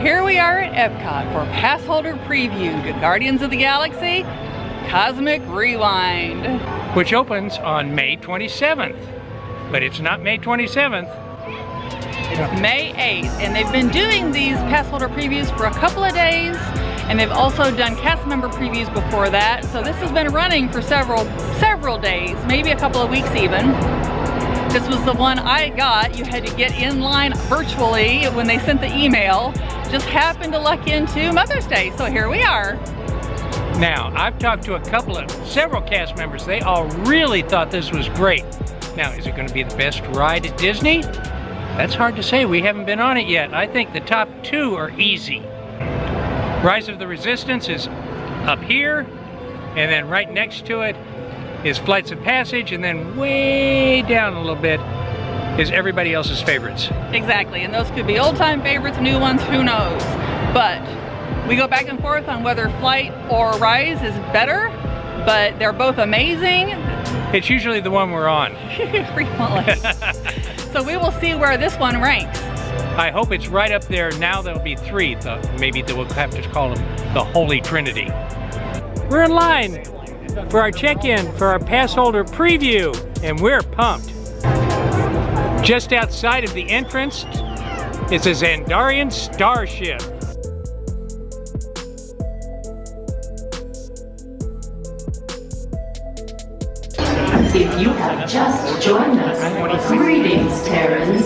here we are at Epcot for Passholder Preview to Guardians of the Galaxy Cosmic Rewind, which opens on May 27th. But it's not May 27th. It's May 8th, and they've been doing these Passholder previews for a couple of days, and they've also done cast member previews before that. So this has been running for several days, maybe a couple of weeks even. This was the one I got. You had to get in line virtually when they sent the email. Just happened to luck into Mother's Day, so here we are. Now, I've talked to several cast members. They all really thought this was great. Now, is it going to be the best ride at Disney? That's hard to say. We haven't been on it yet. I think the top two are easy. Rise of the Resistance is up here, and then right next to it is Flights of Passage, and then way down a little bit is everybody else's favorites. Exactly, and those could be old-time favorites, new ones, who knows. But we go back and forth on whether Flight or Rise is better, but they're both amazing. It's usually the one we're on. Frequently. So we will see where this one ranks. I hope it's right up there. Now there'll be three. Maybe we'll have to call them the Holy Trinity. We're in line for our check-in for our Passholder preview, and we're pumped. Just outside of the entrance is a Xandarian starship. If you have just joined us, greetings, Terrans.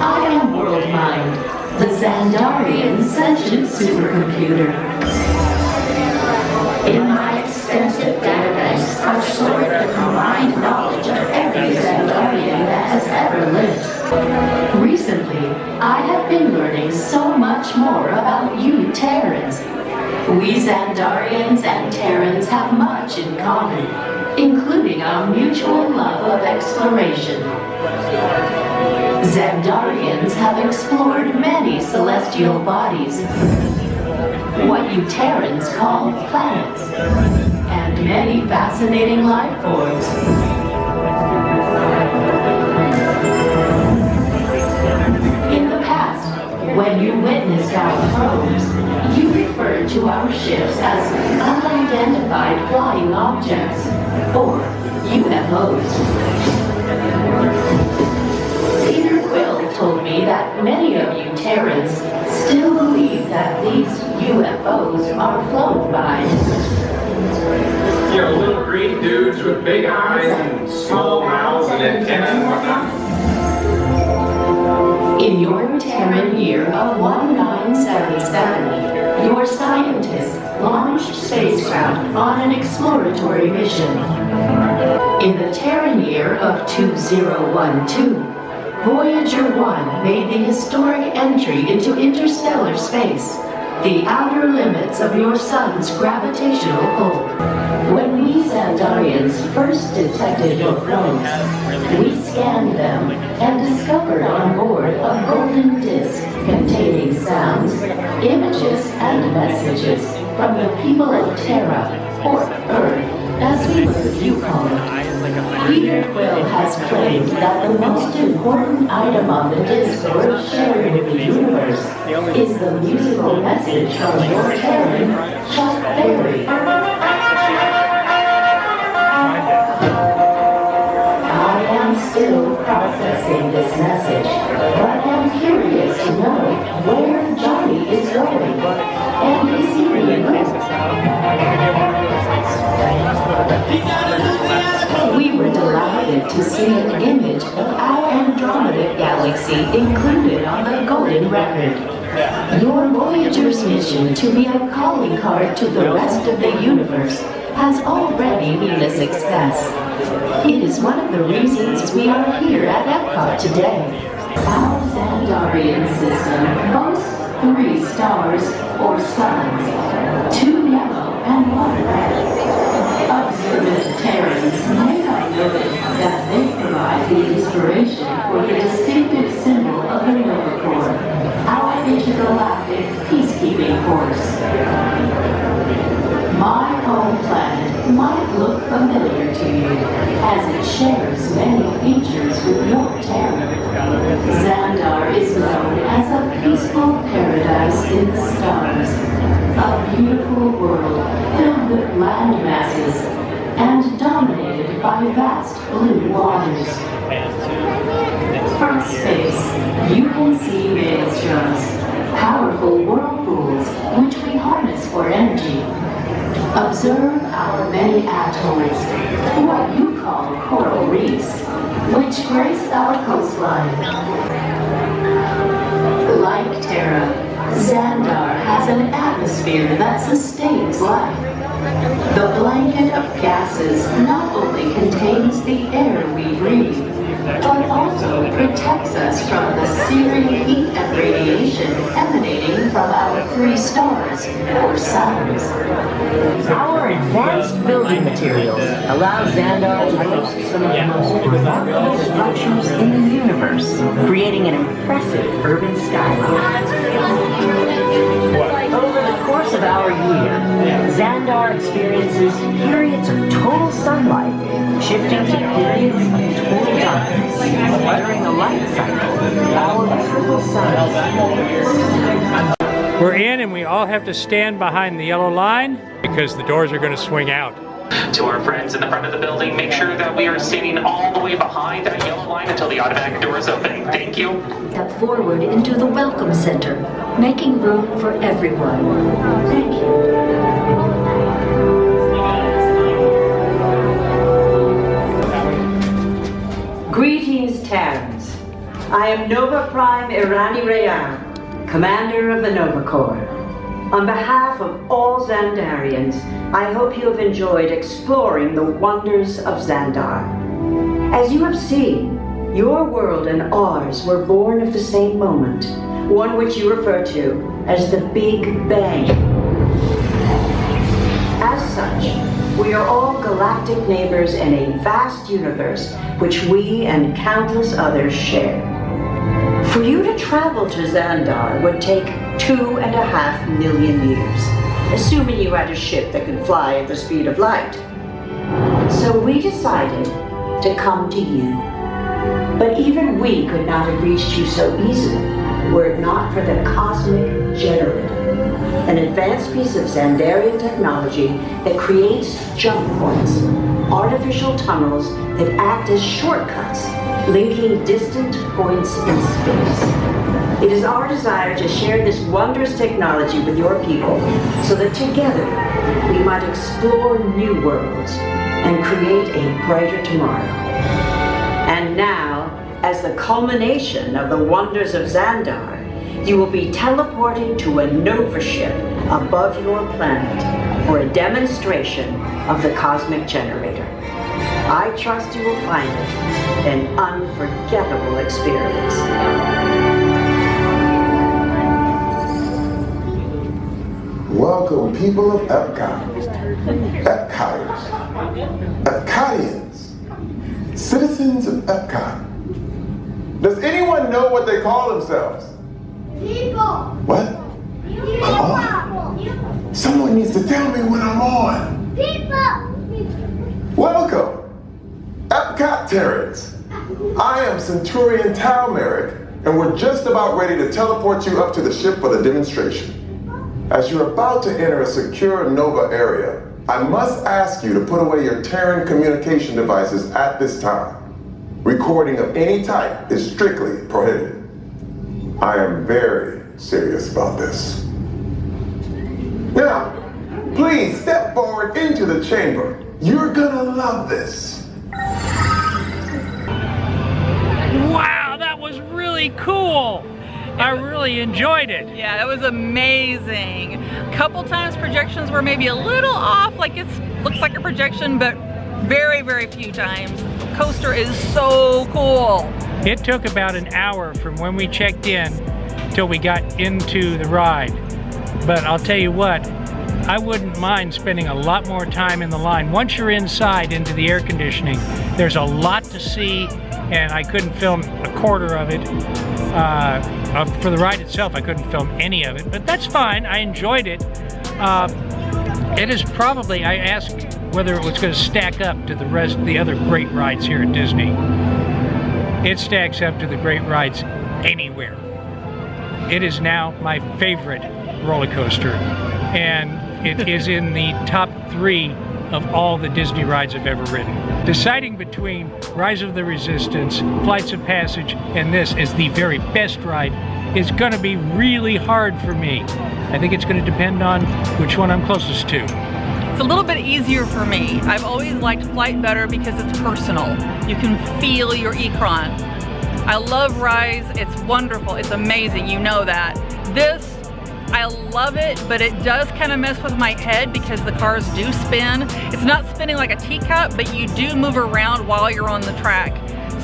I am WorldMind, the Xandarian sentient supercomputer. In my extensive databanks, I've stored the combined knowledge of every Xandarian that has ever lived. Recently, I have been learning so much more about you Terrans. We Xandarians and Terrans have much in common, including our mutual love of exploration. Xandarians have explored many celestial bodies, what you Terrans call planets, and many fascinating life forms. In the past, when you witnessed our probes, you referred to our ships as unidentified flying objects, or UFOs. Peter Quill told me that many of you Terrans still believe that these UFOs are flown by. You know, little green dudes with big eyes and small mouths and antennas and whatnot. In your Terran year of 1977, your scientists launched spacecraft on an exploratory mission. In the Terran year of 2012, Voyager 1 made the historic entry into interstellar space, the outer limits of your sun's gravitational pull. When we Xandarians first detected your probes, we scanned them and discovered on board a golden disk containing sounds, images, and messages from the people of Terra, or Earth, as we heard you call it. Peter Quill has claimed that the most important item on the disk worth sharing with the universe is the musical message from your Terran, Chuck Berry. I am still processing this message, but am curious to know where Johnny is going, and is he being We were delighted to see an image of our Andromeda galaxy included on the Golden Record. Your Voyager's mission to be a calling card to the rest of the universe has already been a success. It is one of the reasons we are here at Epcot today. Our Xandarian system boasts 3 stars or suns, 2 yellow and 1 red. Observant Terrans may not notice that they provide the inspiration for the distinctive symbol of the Nova Corps, our intergalactic peacekeeping force. My home planet might look familiar to you, as it shares many features with your Terra. Xandar is known as a peaceful paradise paradise in the stars. A beautiful world filled with land masses and dominated by vast blue waters. From space, you can see maelstroms, powerful whirlpools which we harness for energy. Observe our many atolls, what you call coral reefs, which grace our coastline. Like Terra, Xandar has an atmosphere that sustains life. The blanket of gases not only contains the air we breathe, but also protects us from the searing heat and radiation emanating from our 3 stars or suns. Our advanced building materials allow Xandar to host some of the most remarkable structures in the universe, creating an impressive urban skyline. Over the course of our year, Xandar experiences periods of total sunlight, shifting to periods of total darkness. During the light cycle, our triple suns. We're in and we all have to stand behind the yellow line because the doors are going to swing out. To our friends in the front of the building, make sure that we are standing all the way behind that yellow line until the automatic doors open. Thank you. Step forward into the Welcome Center, making room for everyone. Thank you. Greetings, Terrans. I am Nova Prime Irani Rayan, commander of the Nova Corps. On behalf of all Xandarians, I hope you have enjoyed exploring the wonders of Xandar. As you have seen, your world and ours were born of the same moment, one which you refer to as the Big Bang. As such, we are all galactic neighbors in a vast universe which we and countless others share. For you to travel to Xandar would take 2.5 million years, assuming you had a ship that could fly at the speed of light. So we decided to come to you. But even we could not have reached you so easily were it not for the Cosmic Generator, an advanced piece of Xandarian technology that creates jump points, artificial tunnels that act as shortcuts, linking distant points in space. It is our desire to share this wondrous technology with your people so that together we might explore new worlds and create a brighter tomorrow. And now, as the culmination of the wonders of Xandar, you will be teleported to a Nova ship above your planet for a demonstration of the Cosmic Generator. I trust you will find it an unforgettable experience. Welcome, people of Epcot, Epcoters, Epcotians, citizens of Epcot. Does anyone know what they call themselves? People. What? People. I'm on? Someone needs to tell me when I'm on. People. Welcome, Epcot Terrans. I am Centurion Tal Merrick, and we're just about ready to teleport you up to the ship for the demonstration. As you're about to enter a secure Nova area, I must ask you to put away your Terran communication devices at this time. Recording of any type is strictly prohibited. I am very serious about this. Now, please step forward into the chamber. You're gonna love this. Wow, that was really cool. I really enjoyed it. Yeah, it was amazing. A couple times projections were maybe a little off, like it looks like a projection, but very, very few times. The coaster is so cool. It took about an hour from when we checked in till we got into the ride. But I'll tell you what, I wouldn't mind spending a lot more time in the line. Once you're inside into the air conditioning, there's a lot to see, and I couldn't film a quarter of it. For the ride itself, I couldn't film any of it, but that's fine. I enjoyed it. It is probably, I asked whether it was going to stack up to the other great rides here at Disney. It stacks up to the great rides anywhere. it is now my favorite roller coaster, and it is in the top 3 of all the Disney rides I've ever ridden. Deciding between Rise of the Resistance, Flights of Passage, and this as the very best ride is gonna be really hard for me. I think it's gonna depend on which one I'm closest to. It's a little bit easier for me. I've always liked Flight better because it's personal. You can feel your Ikron. I love Rise, it's wonderful, it's amazing, you know that. This, I love it, but it does kind of mess with my head because the cars do spin. It's not spinning like a teacup, but you do move around while you're on the track.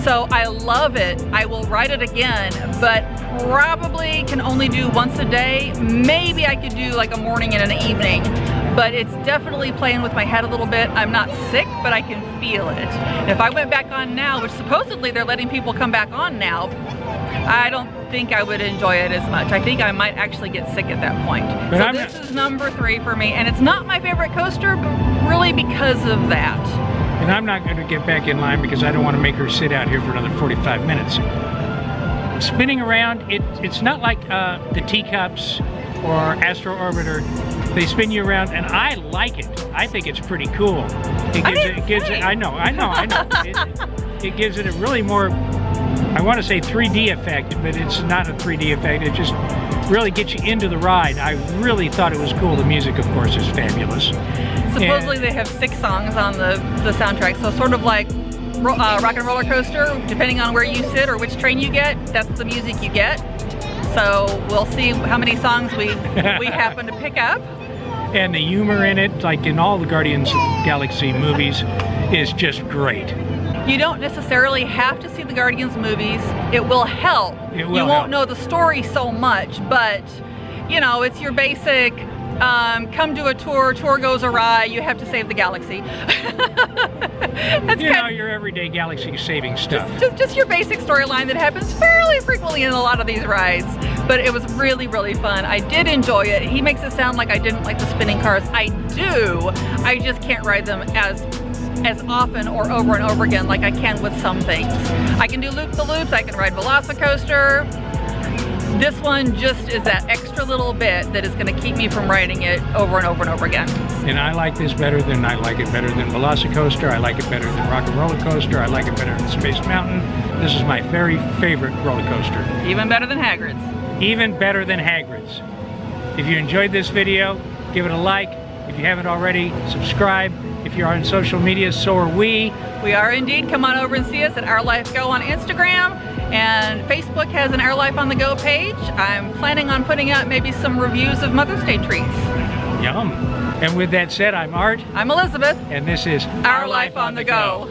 So I love it. I will ride it again, but probably can only do once a day. Maybe I could do like a morning and an evening, but it's definitely playing with my head a little bit. I'm not sick, but I can feel it. And if I went back on now, which supposedly they're letting people come back on now, I don't think I would enjoy it as much. I think I might actually get sick at that point. But so this is number 3 for me, and it's not my favorite coaster, but really because of that. And I'm not going to get back in line because I don't want to make her sit out here for another 45 minutes. Spinning around, it's not like the teacups or Astro Orbiter. They spin you around, and I like it. I think it's pretty cool. It gives it. I know. It gives it a really more, I want to say 3D effect, but it's not a 3D effect. It just really gets you into the ride. I really thought it was cool. The music, of course, is fabulous. Supposedly they have 6 songs on the soundtrack, so sort of like Rock and Roller Coaster, depending on where you sit or which train you get, that's the music you get. So we'll see how many songs we happen to pick up. And the humor in it, like in all the Guardians of the Galaxy movies, is just great. You don't necessarily have to see the Guardians movies. It will help. You won't know the story so much, but you know, it's your basic come to a tour goes awry, you have to save the galaxy. That's your everyday galaxy saving stuff. Just your basic storyline that happens fairly frequently in a lot of these rides. But it was really, really fun. I did enjoy it. He makes it sound like I didn't like the spinning cars. I do. I just can't ride them as often or over and over again like I can with some things. I can do loop-the-loops, I can ride Velocicoaster. This one just is that extra little bit that is going to keep me from riding it over and over and over again. And I like this better than, I like it better than Velocicoaster, I like it better than Rock and Roller Coaster, I like it better than Space Mountain. This is my very favorite roller coaster. Even better than Hagrid's. Even better than Hagrid's. If you enjoyed this video, give it a like. If you haven't already, subscribe. If you're on social media, so are we. We are indeed. Come on over and see us at Our Life Go on Instagram. And Facebook has an Our Life on the Go page. I'm planning on putting out maybe some reviews of Mother's Day treats. Yum. And with that said, I'm Art. I'm Elizabeth. And this is Our Life on the Go.